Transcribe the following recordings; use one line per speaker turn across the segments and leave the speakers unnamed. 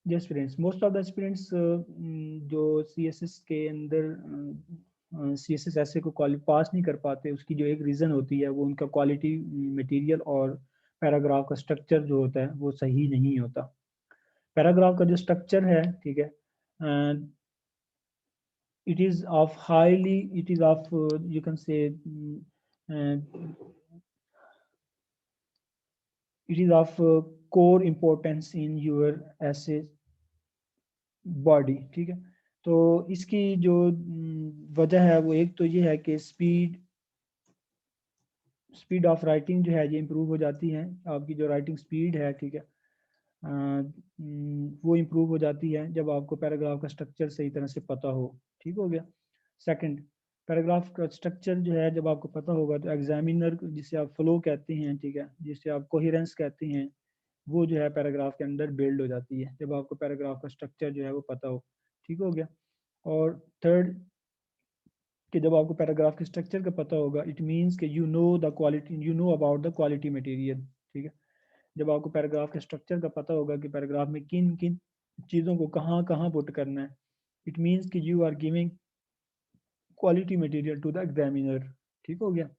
Just students, most of the students जो CSS के अंदर सीएसएस ऐसे को पास नहीं कर पाते, उसकी जो एक रीज़न होती है वो उनका क्वालिटी मटेरियल और पैराग्राफ का स्ट्रक्चर जो होता है वो सही नहीं होता। पैराग्राफ का जो स्ट्रक्चर है, ठीक है, it is of highly, it is of you can say uh, it is of core importance in your essay body, ठीक है। तो इसकी जो वजह है वो एक तो ये है कि स्पीड ऑफ राइटिंग जो है ये इम्प्रूव हो जाती है, आपकी जो राइटिंग स्पीड है, ठीक है, वो इम्प्रूव हो जाती है जब आपको पैराग्राफ का स्ट्रक्चर सही तरह से पता हो। ठीक हो गया। सेकंड, पैराग्राफ का स्ट्रक्चर जो है जब आपको पता होगा तो एग्जामिनर, जिसे आप फ्लो कहते हैं, ठीक है, जिसे आप कोहेरेंस कहते हैं, वो जो है पैराग्राफ के अंदर बिल्ड हो जाती है जब आपको पैराग्राफ का स्ट्रक्चर जो है वो पता हो। ठीक हो गया। और थर्ड, कि जब आपको पैराग्राफ के स्ट्रक्चर का पता होगा, इट मीन्स कि you know the quality, you know about the quality material. ठीक है। जब आपको पैराग्राफ के स्ट्रक्चर का पता होगा कि पैराग्राफ में किन किन चीज़ों को कहाँ कहाँ पुट करना है, इट मीन्स कि you are giving quality material to the examiner. ठीक हो गया।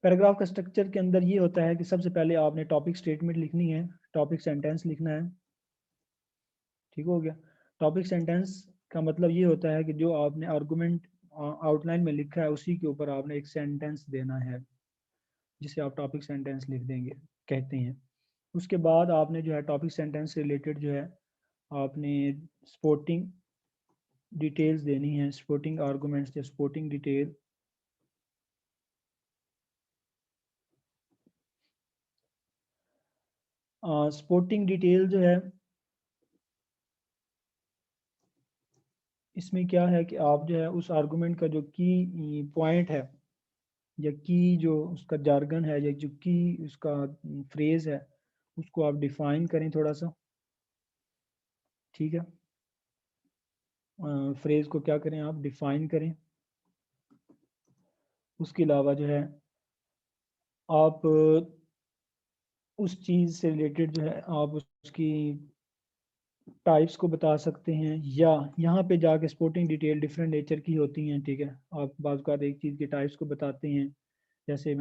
पैराग्राफ का स्ट्रक्चर के अंदर ये होता है कि सबसे पहले आपने टॉपिक स्टेटमेंट लिखनी है, टॉपिक सेंटेंस लिखना है। ठीक हो गया। टॉपिक सेंटेंस का मतलब ये होता है कि जो आपने आर्गुमेंट आउटलाइन में लिखा है उसी के ऊपर आपने एक सेंटेंस देना है, जिसे आप टॉपिक सेंटेंस लिख देंगे कहते हैं। उसके बाद आपने जो है टॉपिक सेंटेंस से रिलेटेड जो है आपने सपोर्टिंग डिटेल्स देनी है, सपोर्टिंग आर्गुमेंट्स या सपोर्टिंग डिटेल। सपोर्टिंग डिटेल जो है इसमें क्या है कि आप जो है उस आर्गुमेंट का जो की पॉइंट है या की जो उसका जार्गन है या जो की उसका फ्रेज है उसको आप डिफाइन करें थोड़ा सा। ठीक है। फ्रेज को क्या करें, आप डिफाइन करें। उसके अलावा जो है आप उस चीज़ से रिलेटेड जो है आप उसकी टाइप्स को बता सकते हैं, या यहाँ पे जाके स्पोर्टिंग डिटेल डिफरेंट नेचर की होती हैं। ठीक है। आप बाज़ का एक चीज़ की टाइप्स को बताते हैं, जैसे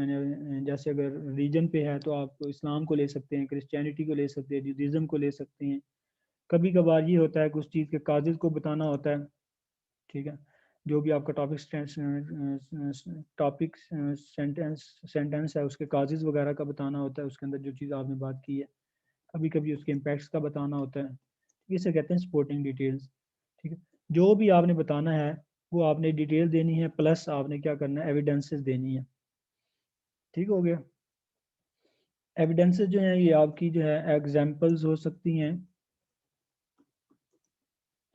अगर रीजन पे है तो आप इस्लाम को ले सकते हैं, क्रिश्चियनिटी को ले सकते हैं, जुडिज़म को ले सकते हैं। कभी कभार ये होता है कि उस चीज़ के काजिज़ को बताना होता है। ठीक है। जो भी आपका टॉपिक सेंटेंस है उसके काजिज़ वगैरह का बताना होता है, उसके अंदर जो चीज़ आपने बात की है। कभी कभी उसके इम्पैक्ट्स का बताना होता है। इसे कहते हैं सपोर्टिंग डिटेल्स। ठीक है। जो भी आपने बताना है वो आपने डिटेल देनी है, प्लस आपने क्या करना है, एविडेंसेस देनी है। ठीक हो गया। एविडेंसेस जो है ये आपकी जो है एग्जांपल्स हो सकती हैं।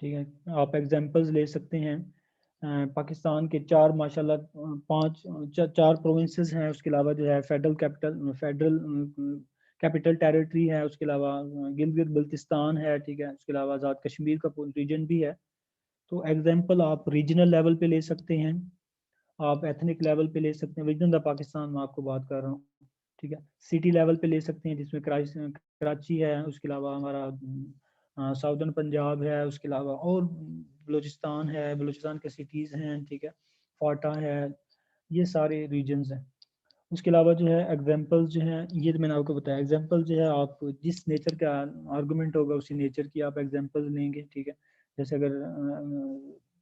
ठीक है। आप एग्जांपल्स ले सकते हैं। पाकिस्तान के चार माशाल्लाह चार प्रोविंसेस हैं, उसके अलावा जो है फेडरल टेरिटरी है, उसके अलावा गिलगित बल्तिस्तान है। ठीक है। उसके अलावा आज़ाद कश्मीर का रीजन भी है। तो एग्जांपल आप रीजनल लेवल पे ले सकते हैं, आप एथनिक लेवल पे ले सकते हैं, विद इन द पाकिस्तान में आपको बात कर रहा हूँ। ठीक है। सिटी लेवल पे ले सकते हैं जिसमें कराची है, उसके अलावा हमारा साउदर्न पंजाब है, उसके अलावा और बलूचिस्तान है, बलूचिस्तान के सिटीज़ हैं। ठीक है। फाटा है, ये सारे रीजन्स हैं। उसके अलावा जो है एग्जांपल्स जो हैं ये तो मैंने आपको बताया। एग्जांपल जो है आप जिस नेचर का आर्गुमेंट होगा उसी नेचर की आप एग्जांपल्स लेंगे। ठीक है। जैसे अगर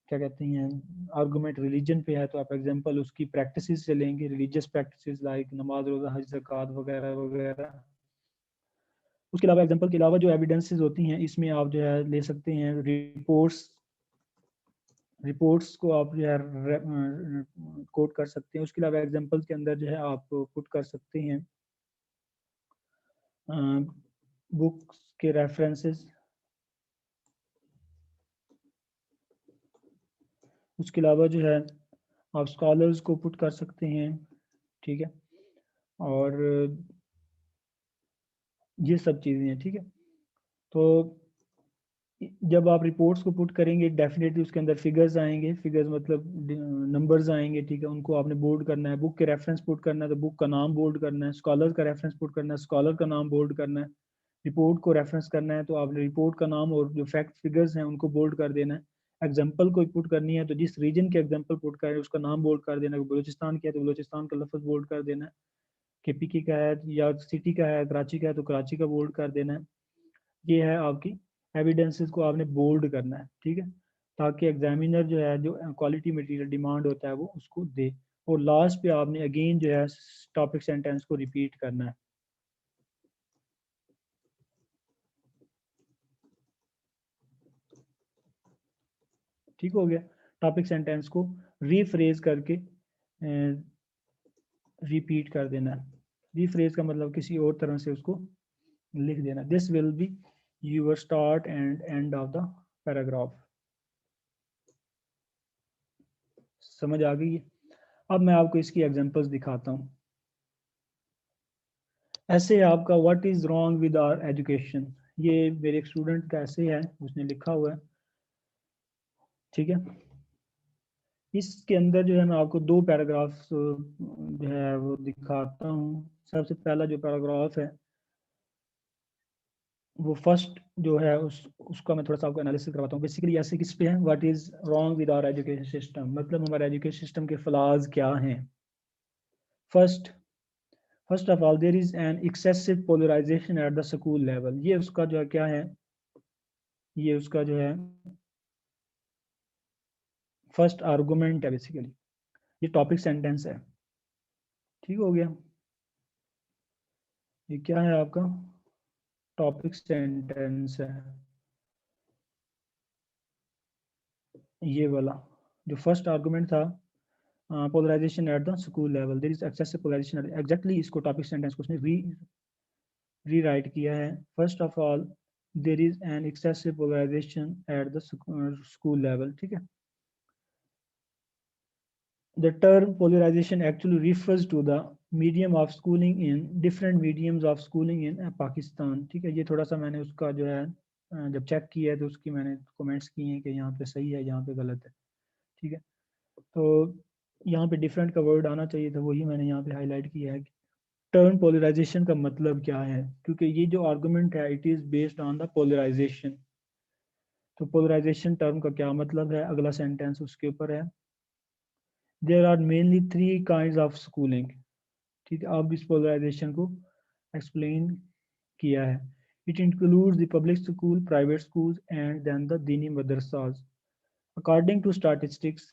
क्या कहते हैं आर्गुमेंट रिलीजन पे है तो आप एग्जांपल उसकी प्रैक्टिसेस से लेंगे, रिलीजियस प्रैक्टिसेस लाइक नमाज, रोज़ा, हज, ज़कात वगैरह वगैरह। उसके अलावा एग्जांपल के अलावा जो एविडेंसेस होती हैं इसमें आप जो है ले सकते हैं रिपोर्ट्स को आप जो है कोट कर सकते हैं। उसके अलावा एग्जांपल्स के अंदर जो है आप पुट कर सकते हैं बुक्स के रेफरेंसेस। उसके अलावा जो है आप स्कॉलर्स को पुट कर सकते हैं। ठीक है। और ये सब चीज़ें हैं। ठीक है। तो जब आप रिपोर्ट्स को पुट करेंगे डेफिनेटली उसके अंदर फिगर्स आएंगे, फिगर्स मतलब नंबर्स आएंगे। ठीक है। उनको आपने बोल्ड करना है। बुक के रेफरेंस पुट करना है तो बुक का नाम बोल्ड करना है, स्कॉलर का रेफरेंस पुट करना है, स्कॉलर का नाम बोल्ड करना है। रिपोर्ट को रेफरेंस करना है तो आपने रिपोर्ट का नाम और जो फैक्ट फिगर्स हैं उनको बोल्ड कर देना है। एग्जाम्पल को पुट करनी है तो जिस रीजन के एग्जाम्पल पुट करें उसका नाम बोल्ड कर देना है। बलूचिस्तान का है तो बलूचिस्तान का लफ्ज बोल्ड कर देना है। केपीके का है या सिटी का है, कराची का है तो कराची का बोल्ड कर देना है। ये है आपकी एविडेंसेस को आपने बोल्ड करना है, ठीक है, ताकि एग्जामिनर जो है जो क्वालिटी मटेरियल डिमांड होता है वो उसको दे। और लास्ट पे आपने अगेन जो है टॉपिक सेंटेंस को रिपीट करना है। ठीक हो गया। टॉपिक सेंटेंस को रीफ्रेज करके रिपीट कर देना है। रीफ्रेज का मतलब किसी और तरह से उसको लिख देना। This will be your start and end of the paragraph. समझ आ गई है? अब मैं आपको इसकी एग्जांपल्स दिखाता हूँ। ऐसे आपका what is wrong with our education, ये मेरे एक स्टूडेंट का ऐसे है, उसने लिखा हुआ है, ठीक है। इसके अंदर जो है मैं आपको दो पैराग्राफ्स जो है वो दिखाता हूँ। सबसे पहला जो पैराग्राफ है वो फर्स्ट जो है उसका मैं थोड़ा सा आपको एनालिसिस करवाता हूँ। बेसिकली ऐसे किस पे है, what is wrong with our education system, मतलब हमारे एजुकेशन सिस्टम के फ्लॉज क्या हैं। First of all there is an excessive polarisation at the school level. ये उसका जो है क्या है, ये उसका जो है फर्स्ट आर्गुमेंट है बेसिकली। ये टॉपिक सेंटेंस है, ठीक हो गया। ये क्या है आपका टॉपिक सेंटेंस है, ये वाला जो फर्स्ट आर्गुमेंट था, polarisation at the school level, there is excessive polarisation. Exactly इसको टॉपिक सेंटेंस को उसने रीराइट किया है। First of all there is an excessive polarisation at the school level, ठीक है। The term polarization actually refers to the medium of schooling in different mediums of schooling in Pakistan, ठीक है। ये थोड़ा सा मैंने उसका जो है जब चेक किया है तो उसकी मैंने कमेंट्स किए हैं कि यहाँ पे सही है, यहाँ पे गलत है, ठीक है। तो यहाँ पे डिफरेंट का वर्ड आना चाहिए था, वही मैंने यहाँ पे हाईलाइट किया है। टर्म पोलराइजेशन का मतलब क्या है, क्योंकि ये जो आर्गुमेंट है it is based on the polarisation. तो पोलराइजेशन टर्म का क्या मतलब है, अगला सेंटेंस उसके ऊपर है। There are mainly three kind of schooling, ठीक है। अब इस पोलराइजेशन को एक्सप्लेन किया है। It includes the public school, private schools and then the दीनी मदरसाज। अकॉर्डिंग टू स्टैटिस्टिक्स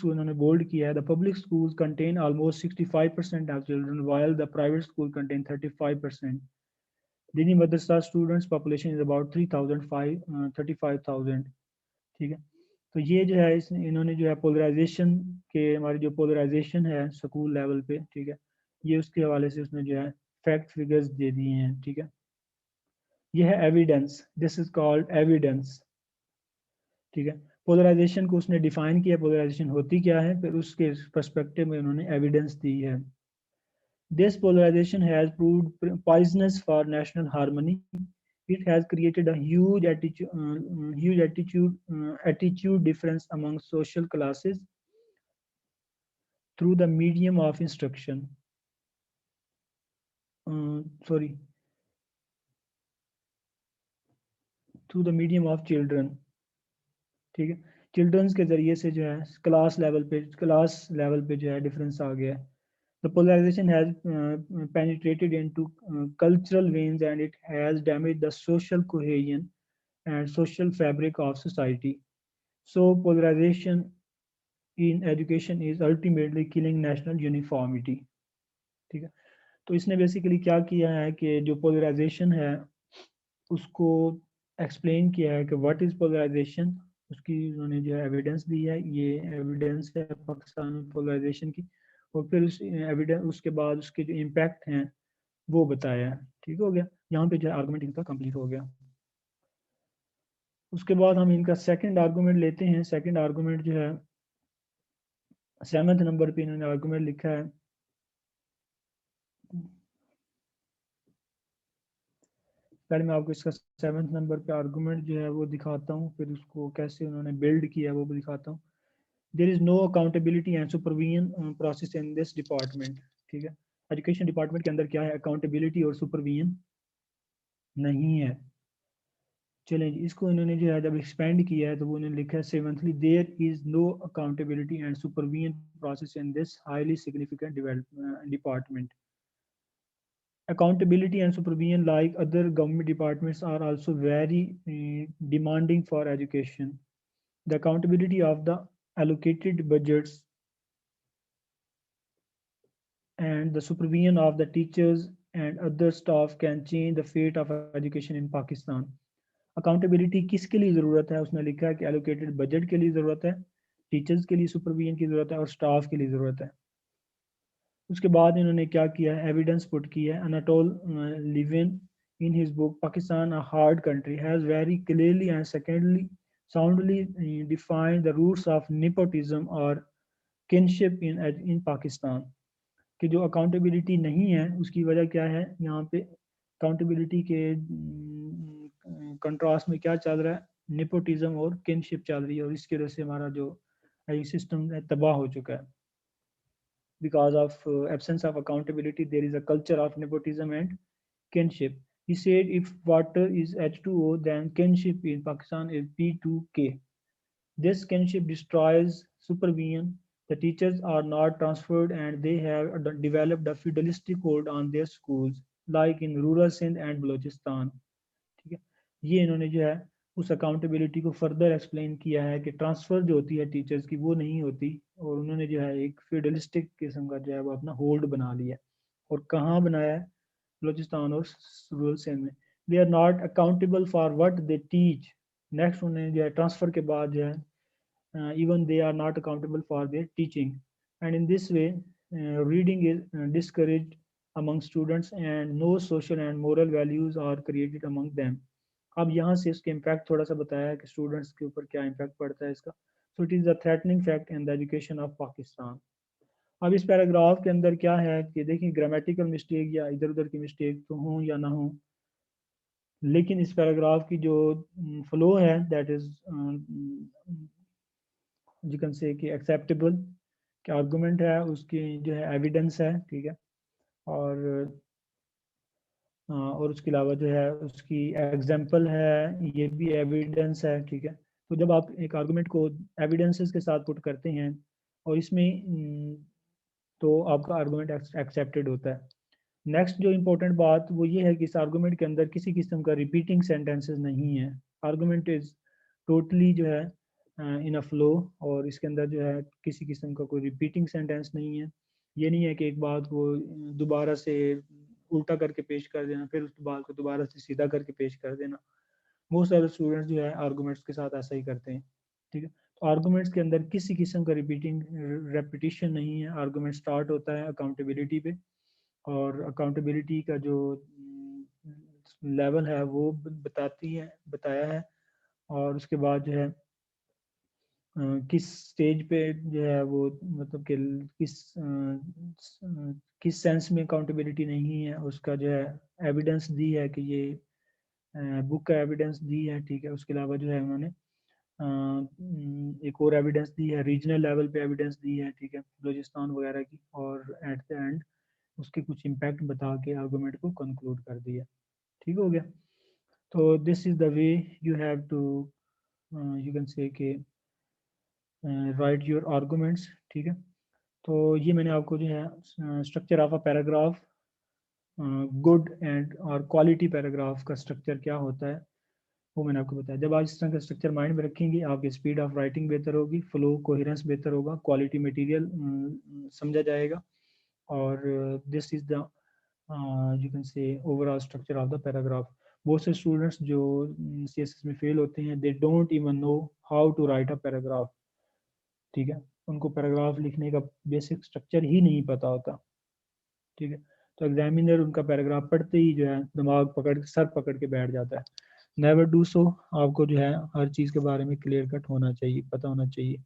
को उन्होंने बोल्ड किया है, the public schools contain almost 65% of children while the private school contain 35%। दीनी मदरसा स्टूडेंट्स पॉपुलेशन इज अबाउट 35,000, ठीक है। तो ये जो है इन्होंने जो है पोलराइजेशन के, हमारी जो पोलराइजेशन है स्कूल लेवल पे, ठीक है, ये उसके हवाले से उसने जो है फैक्ट फिगर्स दे दिए हैं, ठीक है। ये है evidence, this is called evidence, ठीक है। पोलराइजेशन को उसने डिफाइन किया, पोलराइजेशन होती क्या है, फिर उसके पर्सपेक्टिव में उन्होंने एविडेंस दी है। This polarisation has proved poisonous for national harmony. It has created a huge attitude difference among social classes through the medium of instruction. Sorry, through the medium of children, ठीक है। Children's के जरिए से जो है class level पे जो है डिफरेंस आ गया है। The polarization has penetrated into cultural veins and it has damaged the social cohesion and social fabric of society. So polarization in education is ultimately killing national uniformity, ठीक है। तो इसने basically क्या किया है कि जो पोलराइजेशन है उसको एक्सप्लेन किया है कि व्हाट इज पोलराइजेशन, उसकी उन्होंने जो है एविडेंस दी है, ये एविडेंस है पाकिस्तान में पोलराइजेशन की। और फिर उस एविडेंस उसके बाद उसके जो इम्पैक्ट हैं वो बताया है, ठीक हो गया। यहाँ पे जो है आर्गूमेंट इनका कंप्लीट हो गया। उसके बाद हम इनका सेकंड आर्गूमेंट लेते हैं। सेकंड आर्गूमेंट जो है 7th नंबर पे इन्होंने आर्गूमेंट लिखा है। पहले मैं आपको इसका 7th नंबर पे आर्गूमेंट जो है वो दिखाता हूँ, फिर उसको कैसे उन्होंने बिल्ड किया वो भी दिखाता हूँ। There is no accountability and supervision process in this department, ठीक है। एजुकेशन डिपार्टमेंट के अंदर क्या है, अकाउंटेबिलिटी और सुपरविजन नहीं है। चलें जी, इसको इन्होंने जो है जब एक्सपेंड किया है तो वो उन्होंने लिखा है seventhly, there is no accountability and supervision process in this highly significant department. Accountability and supervision, like other government departments, are also very demanding for education. The accountability of the allocated budgets and the supervision of the teachers and other staff can change the fate of education in Pakistan. Accountability किसके लिए ज़रूरत है? उसने लिखा है कि allocated budget के लिए ज़रूरत है, टीचर्स के लिए supervision की ज़रूरत है और स्टाफ के लिए ज़रूरत है. उसके बाद इन्होंने क्या किया है, एविडेंस पुट किया है. अनाटोल living in his book Pakistan a Hard Country has very clearly and secondly soundly defined the roots of nepotism or kinship in Pakistan. कि जो अकाउंटेबिलिटी नहीं है उसकी वजह क्या है, यहाँ पे अकाउंटेबिलिटी के कंट्रास्ट में क्या चल रहा है, नेपोटिज्म और किनशिप चल रही है, और इसकी वजह से हमारा जो सिस्टम है तबाह हो चुका है. Because of absence of accountability, there is a culture of nepotism and kinship. He said if water is H2O, then kinship in Pakistan is P2K. This kinship destroys supervision. The teachers are not transferred and they have developed a feudalistic hold on their schools, like in rural Sindh and Balochistan. ठीक है, ये इन्होंने जो है उस accountability को further explain किया है कि ट्रांसफ़र जो होती है टीचर्स की वो नहीं होती, और उन्होंने जो है एक फ्यूडलिस्टिक किस्म का जो है वो अपना होल्ड बना लिया. और कहाँ बनाया है? बलोचिस्तान और रूरल सिंध में. They are not accountable for what they teach. Next उन्हें जो है ट्रांसफ़र के बाद जो है even they are not accountable for their teaching, and in this way reading is discouraged among students and no social and moral values are created among them. अब यहाँ से इसके इम्पैक्ट थोड़ा सा बताया है कि स्टूडेंट्स के ऊपर क्या इम्पैक्ट पड़ता है इसका. So it is the threatening fact in the education of Pakistan. अब इस पैराग्राफ के अंदर क्या है कि देखिए ग्रामेटिकल मिस्टेक या इधर उधर की मिस्टेक तो हों या ना हो, लेकिन इस पैराग्राफ की जो फ्लो है दैट इज़ यू कैन से कि एक्सेप्टेबल. क्या आर्गूमेंट है उसकी जो है एविडेंस है, ठीक है, और उसके अलावा जो है उसकी एग्जाम्पल है, ये भी एविडेंस है, ठीक है. तो जब आप एक आर्गूमेंट को एविडेंसेस के साथ पुट करते हैं और इसमें तो आपका आर्गूमेंट एक्सेप्टेड होता है. नेक्स्ट जो इम्पोर्टेंट बात वो ये है कि इस आर्गूमेंट के अंदर किसी किस्म का रिपीटिंग सेंटेंसेस नहीं है. आर्गूमेंट इज टोटली जो है इन अ फ्लो, और इसके अंदर जो है किसी किस्म का कोई रिपीटिंग सेंटेंस नहीं है. ये नहीं है कि एक बात को दोबारा से उल्टा करके पेश कर देना, फिर उस बात को दोबारा से सीधा करके पेश कर देना. मोस्ट सारे स्टूडेंट्स जो है आर्गूमेंट्स के साथ ऐसा ही करते हैं, ठीक है. तो आर्गूमेंट्स के अंदर किसी किस्म का रिपीटिंग रेपिटिशन नहीं है. आर्गूमेंट स्टार्ट होता है अकाउंटेबिलिटी पे, और अकाउंटेबिलिटी का जो लेवल है वो बताया है, और उसके बाद जो है किस स्टेज पे जो है वो मतलब कि किस सेंस में अकाउंटेबिलिटी नहीं है उसका जो है एविडेंस दी है कि ये बुक का एविडेंस दी है, ठीक है. उसके अलावा जो है उन्होंने एक और एविडेंस दी है, रीजनल लेवल पे एविडेंस दी है, ठीक है, बलूचिस्तान वगैरह की, और एट द एंड उसके कुछ इम्पैक्ट बता के आर्गूमेंट को कंक्लूड कर दिया. ठीक हो गया. तो this is the way you have to you can say के राइट योर आर्गूमेंट्स, ठीक है. तो ये मैंने आपको जो है structure of a paragraph, good and और क्वालिटी पैराग्राफ का स्ट्रक्चर क्या होता है वो मैंने आपको बताया. जब आप इस तरह का स्ट्रक्चर माइंड में रखेंगे आपकी स्पीड ऑफ राइटिंग बेहतर होगी, फ्लो कोहेरेंस बेहतर होगा, क्वालिटी मटेरियल समझा जाएगा, और this is the you can say overall structure of the paragraph. बहुत से स्टूडेंट्स जो सीएसएस में फेल होते हैं they don't even know how to write a paragraph, ठीक है. उनको पैराग्राफ लिखने का बेसिक स्ट्रक्चर ही नहीं पता होता, ठीक है. तो एग्जामिनर उनका पैराग्राफ पढ़ते ही जो है दिमाग सर पकड़ के बैठ जाता है. Never do so. आपको जो है हर चीज़ के बारे में क्लियर कट होना चाहिए, पता होना चाहिए.